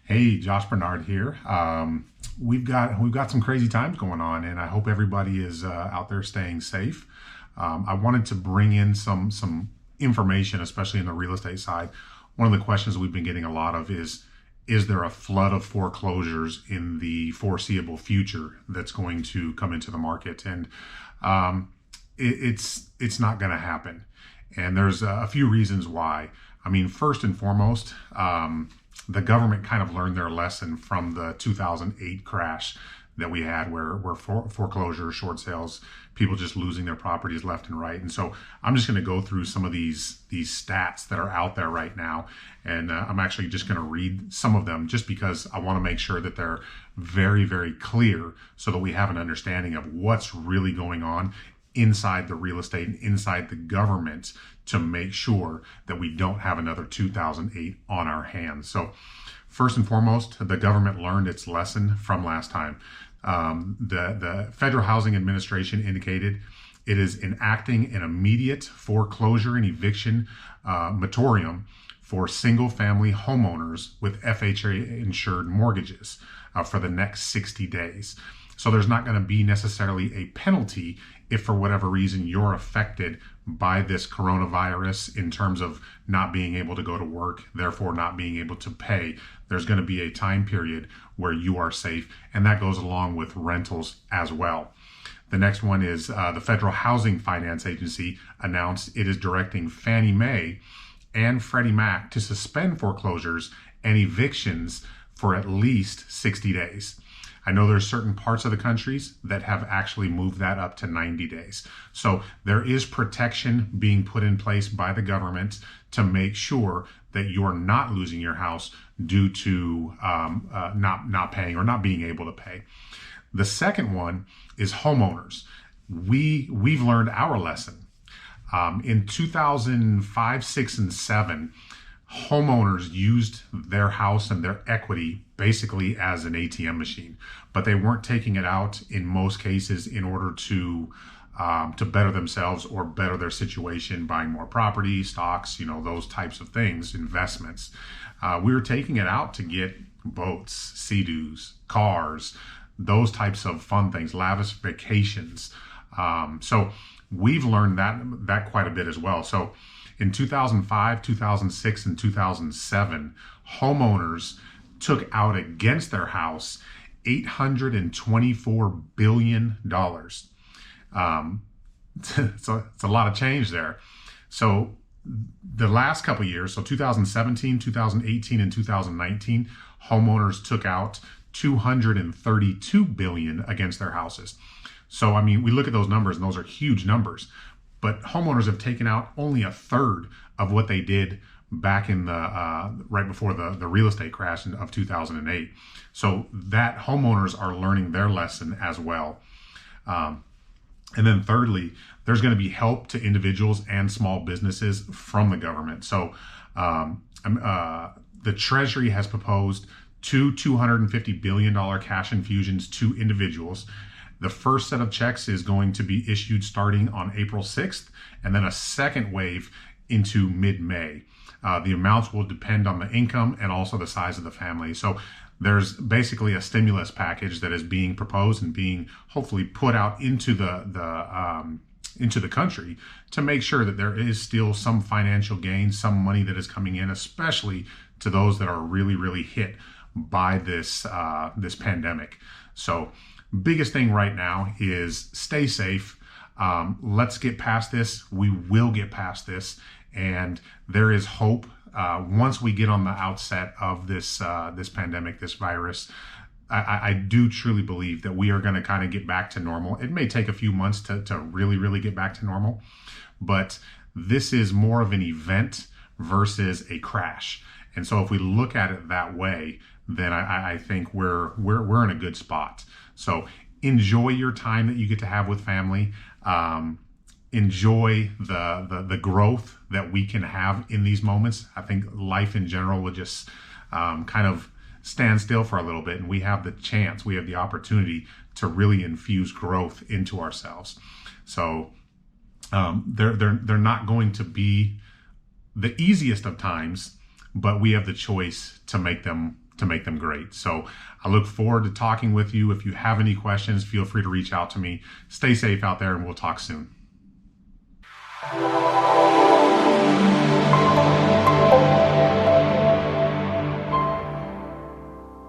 Hey, Josh Bernard here. We've got some crazy times going on, and I hope everybody is out there staying safe. I wanted to bring in some information, especially in the real estate side. One of the questions we've been getting a lot of is there a flood of foreclosures in the foreseeable future that's going to come into the market? And it's not going to happen. And there's a few reasons why. I mean, first and foremost, the government kind of learned their lesson from the 2008 crash that we had where foreclosure, short sales, people just losing their properties left and right. And so I'm just going to go through some of these stats that are out there right now. And I'm actually just going to read some of them just because I want to make sure that they're very, very clear so that we have an understanding of what's really going on inside the real estate and inside the government to make sure that we don't have another 2008 on our hands. So first and foremost, the government learned its lesson from last time. The Federal Housing Administration indicated it is enacting an immediate foreclosure and eviction moratorium for single-family homeowners with FHA-insured mortgages for the next 60 days. So there's not going to be necessarily a penalty if for whatever reason you're affected by this coronavirus in terms of not being able to go to work, therefore not being able to pay. There's going to be a time period where you are safe, and that goes along with rentals as well. The next one is the Federal Housing Finance Agency announced it is directing Fannie Mae and Freddie Mac to suspend foreclosures and evictions for at least 60 days. I know there's certain parts of the countries that have actually moved that up to 90 days. So there is protection being put in place by the government to make sure that you're not losing your house due to not paying or not being able to pay. The second one is homeowners. We've learned our lesson. In 2005, 6, and 7, homeowners used their house and their equity basically as an ATM machine, but they weren't taking it out in most cases in order to better themselves or better their situation, buying more property, stocks, those types of things, investments. We were taking it out to get boats, Sea-Doos, cars, those types of fun things, lavish vacations. So we've learned that quite a bit as well. So in 2005, 2006, and 2007, homeowners took out against their house $824 billion. It's a lot of change there. So the last couple of years, so 2017, 2018, and 2019, homeowners took out $232 billion against their houses. So, I mean, we look at those numbers and those are huge numbers. But homeowners have taken out only a third of what they did back in the right before the real estate crash of 2008. So that homeowners are learning their lesson as well. And then thirdly, there's going to be help to individuals and small businesses from the government. So the Treasury has proposed two $250 billion cash infusions to individuals. The first set of checks is going to be issued starting on April 6th, and then a second wave into mid-May. The amounts will depend on the income and also the size of the family. So there's basically a stimulus package that is being proposed and being hopefully put out into the country to make sure that there is still some financial gain, some money that is coming in, especially to those that are really, really hit by this pandemic. So biggest thing right now is stay safe. Let's get past this. We will get past this. And there is hope once we get on the outset of this pandemic, this virus. I do truly believe that we are going to kind of get back to normal. It may take a few months to really, really get back to normal. But this is more of an event versus a crash. And so if we look at it that way, then I think we're in a good spot. So enjoy your time that you get to have with family. Enjoy the growth that we can have in these moments. I think life in general will just kind of stand still for a little bit, and we have the opportunity to really infuse growth into ourselves. So they're not going to be the easiest of times, but we have the choice to make them to make them great. So I look forward to talking with you. If you have any questions, feel free to reach out to me. Stay safe out there, and we'll talk soon.